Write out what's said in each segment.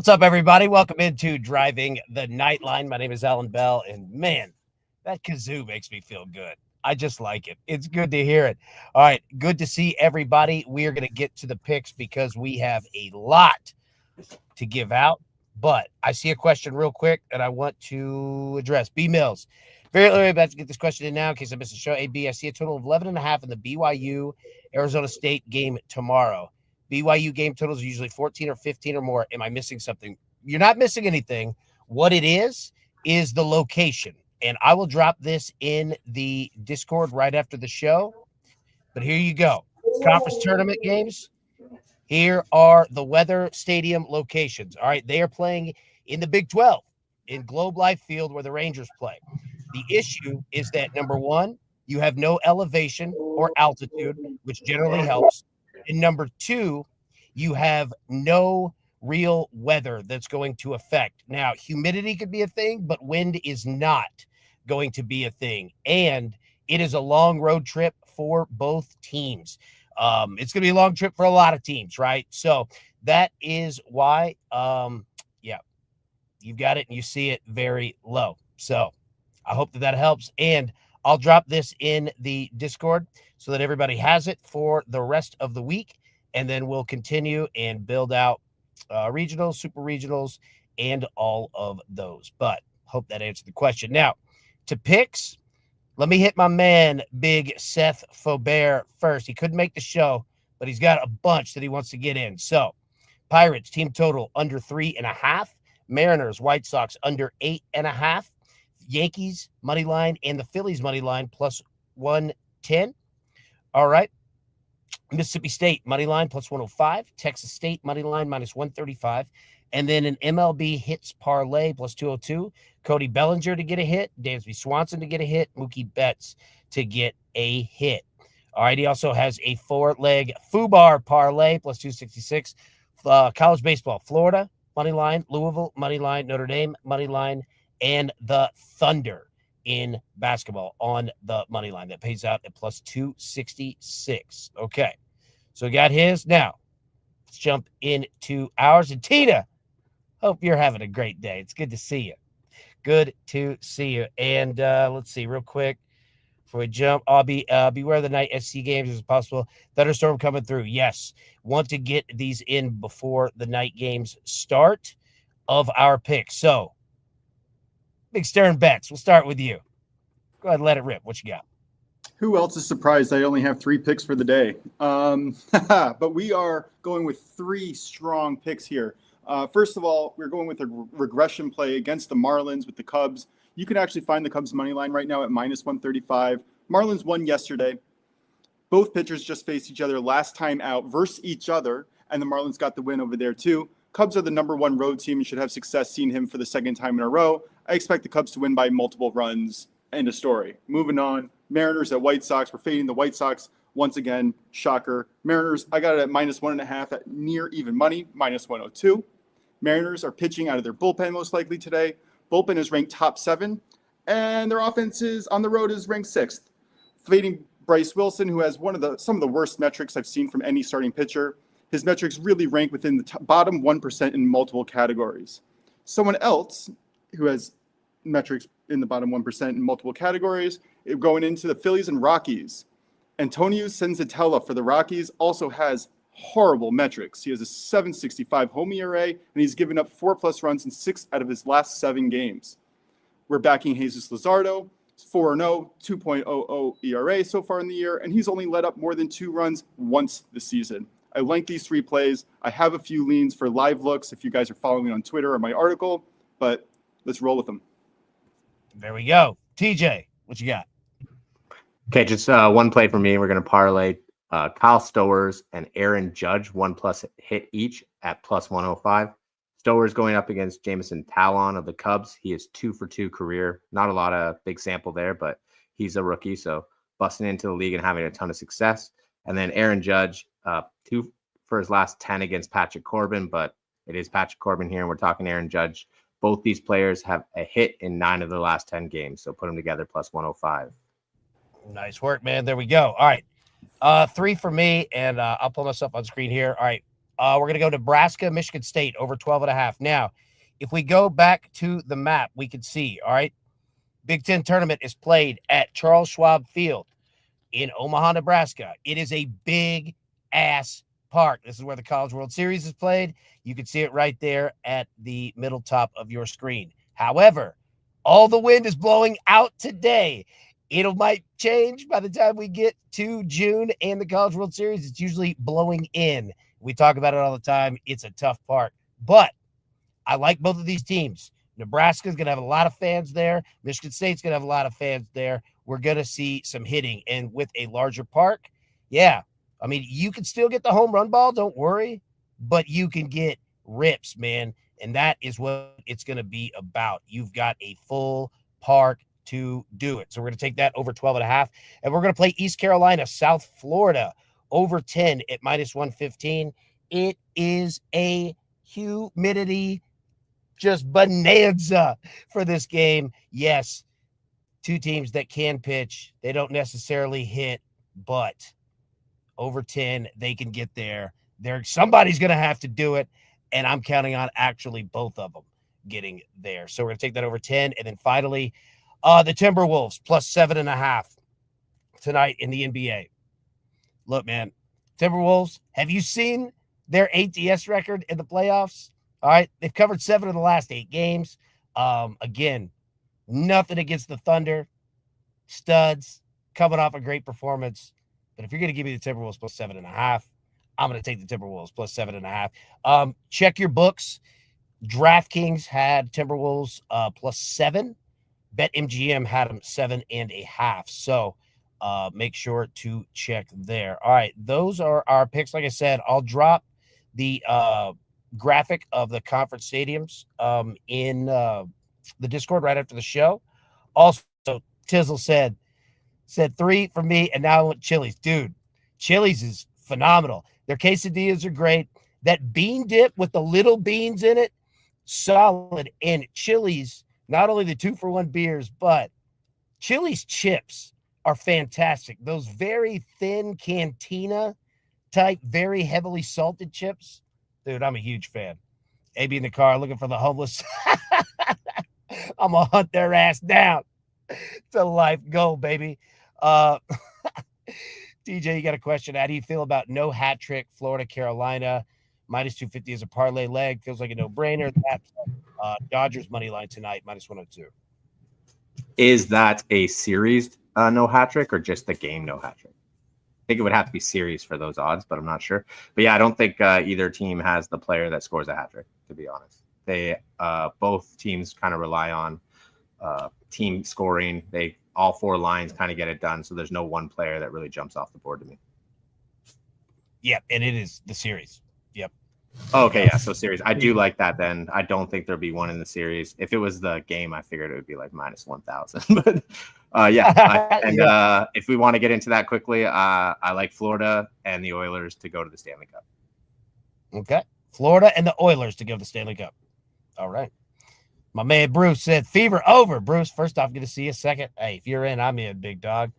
What's up, everybody? Welcome into Driving the Nightline. My name is Alan Bell, and man, that kazoo makes me feel good. I just like it. It's good to hear it. All right, good to see everybody. We are going to get to the picks because we have a lot to give out, but I see a question real quick that I want to address. B. Mills, very early about to get this question in now in case I missed the show. AB, I see a total of 11.5 in the BYU Arizona State game tomorrow. BYU game totals are usually 14 or 15 or more. Am I missing something? You're not missing anything. What it is the location. And I will drop this in the Discord right after the show. But here you go. Conference tournament games. Here are the Weather Stadium locations. All right. They are playing in the Big 12 in Globe Life Field where the Rangers play. The issue is that, number one, you have no elevation or altitude, which generally helps. And number two, you have no real weather that's going to affect. Now, humidity could be a thing, but wind is not going to be a thing. And it is a long road trip for both teams. It's going to be a long trip for a lot of teams, right? So that is why, yeah, you've got it and you see it very low. So I hope that helps. And I'll drop this in the Discord so that everybody has it for the rest of the week. And then we'll continue and build out regionals, super regionals, and all of those. But hope that answered the question. Now, to picks, let me hit my man, Big Seth Faubert, first. He couldn't make the show, but he's got a bunch that he wants to get in. So, Pirates, team total under 3.5. Mariners, White Sox, under 8.5. Yankees money line and the Phillies money line plus 110. All right. Mississippi State money line plus 105. Texas State money line minus 135. And then an MLB hits parlay plus 202. Cody Bellinger to get a hit. Dansby Swanson to get a hit. Mookie Betts to get a hit. All right. He also has a 4-leg FUBAR parlay plus 266. College baseball, Florida money line, Louisville money line, Notre Dame money line, and the Thunder in basketball on the money line that pays out at plus 266. Okay, so we got his. Now, let's jump into ours. And Tina, hope you're having a great day. It's good to see you. Good to see you. And let's see real quick before we jump. I'll be beware of the night SC games as possible. Thunderstorm coming through. Yes, want to get these in before the night games start of our picks. So, Big Stern Bets, we'll start with you. Go ahead and let it rip. What you got? Who else is surprised I only have 3 picks for the day? But we are going with 3 strong picks here. First of all, we're going with a regression play against the Marlins with the Cubs. You can actually find the Cubs money line right now at minus 135. Marlins won yesterday. Both pitchers just faced each other last time out versus each other, and the Marlins got the win over there too. Cubs are the number 1 road team. You should have success seeing him for the second time in a row. I expect the Cubs to win by multiple runs. End of story. Moving on. Mariners at White Sox. We're fading the White Sox once again. Shocker. Mariners, I got it at minus 1.5 at near even money, minus 102. Mariners are pitching out of their bullpen most likely today. Bullpen is ranked top 7, and their offense is on the road is ranked 6th. Fading Bryce Wilson, who has some of the worst metrics I've seen from any starting pitcher. His metrics really rank within the bottom 1% in multiple categories. Someone else who has metrics in the bottom 1% in multiple categories, going into the Phillies and Rockies. Antonio Senzatella for the Rockies also has horrible metrics. He has a 7.65 home ERA, and he's given up 4+ runs in 6 out of his last 7 games. We're backing Jesus Luzardo, 4-0, 2.00 ERA so far in the year, and he's only let up more than 2 runs once this season. I like these 3 plays. I have a few leans for live looks if you guys are following me on Twitter or my article, but let's roll with them. There we go. TJ, what you got? Okay, just one play for me. We're going to parlay Kyle Stowers and Aaron Judge, 1+ hit each at plus 105. Stowers going up against Jameson Talon of the Cubs. He is 2 for 2 career. Not a lot of big sample there, but he's a rookie, so busting into the league and having a ton of success. And then Aaron Judge, 2 for his last 10 against Patrick Corbin, but it is Patrick Corbin here, and we're talking Aaron Judge. Both these players have a hit in 9 of the last 10 games, so put them together plus 105. Nice work, man. There we go. All right. 3 for me, and I'll pull myself on screen here. All right. We're going to go Nebraska, Michigan State over 12.5. Now, if we go back to the map, we can see, all right, Big Ten tournament is played at Charles Schwab Field in Omaha, Nebraska. It is a big-ass park. This is where the College World Series is played. You can see it right there at the middle top of your screen. However, all the wind is blowing out today. Might change by the time we get to June and the College World Series. It's usually blowing in. We talk about it all the time. It's a tough park. But I like both of these teams. Nebraska's going to have a lot of fans there. Michigan State's going to have a lot of fans there. We're going to see some hitting. And with a larger park, yeah, I mean, you can still get the home run ball, don't worry, but you can get rips, man. And that is what it's going to be about. You've got a full park to do it. So we're going to take that over 12.5. And we're going to play East Carolina, South Florida, over 10 at -115. It is a humidity just bonanza for this game. Yes, two teams that can pitch. They don't necessarily hit, but over 10, they can get there. Somebody's going to have to do it, and I'm counting on actually both of them getting there. So we're going to take that over 10. And then finally, the Timberwolves +7.5 tonight in the NBA. Look, man, Timberwolves, have you seen their ATS record in the playoffs? All right, they've covered 7 of the last 8 games. Again, nothing against the Thunder. Studs, coming off a great performance. But if you're going to give me the Timberwolves +7.5, I'm going to take the Timberwolves +7.5. Check your books. DraftKings had Timberwolves +7. BetMGM had them 7.5. So make sure to check there. All right, those are our picks. Like I said, I'll drop the graphic of the conference stadiums in the Discord right after the show. Also, Tizzle said 3 for me, and now I want Chili's. Dude, Chili's is phenomenal. Their quesadillas are great. That bean dip with the little beans in it, solid. And Chili's, not only the 2-for-1 beers, but Chili's chips are fantastic. Those very thin cantina type, very heavily salted chips. Dude, I'm a huge fan. AB in the car looking for the homeless. I'm going to hunt their ass down. It's a life goal, baby. DJ, you got a question. How do you feel about no hat trick, Florida, Carolina? -250 is a parlay leg. Feels like a no-brainer. Dodgers money line tonight, -102. Is that a series no hat trick or just the game no hat trick? I think it would have to be series for those odds, but I'm not sure. But yeah, I don't think either team has the player that scores a hat trick, to be honest. They both teams kind of rely on team scoring. All 4 lines kind of get it done, so there's no one player that really jumps off the board to me. Yeah, and it is the series. Yep. Okay, yeah, so series. I do like that then. I don't think there'll be one in the series. If it was the game, I figured it would be like -1,000. But yeah. If we want to get into that quickly, I like Florida and the Oilers to go to the Stanley Cup. Okay. Florida and the Oilers to go to the Stanley Cup. All right. My man Bruce said, fever over. Bruce, first off, good to see you. Second, hey, if you're in, I'm in, big dog.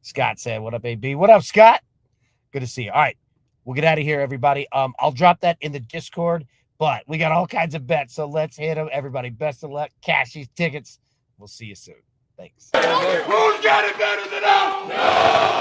Scott said, what up, AB? What up, Scott? Good to see you. All right. We'll get out of here, everybody. I'll drop that in the Discord, but we got all kinds of bets, so let's hit them. Everybody, best of luck. Cash these tickets. We'll see you soon. Thanks. Who's got it better than us? No!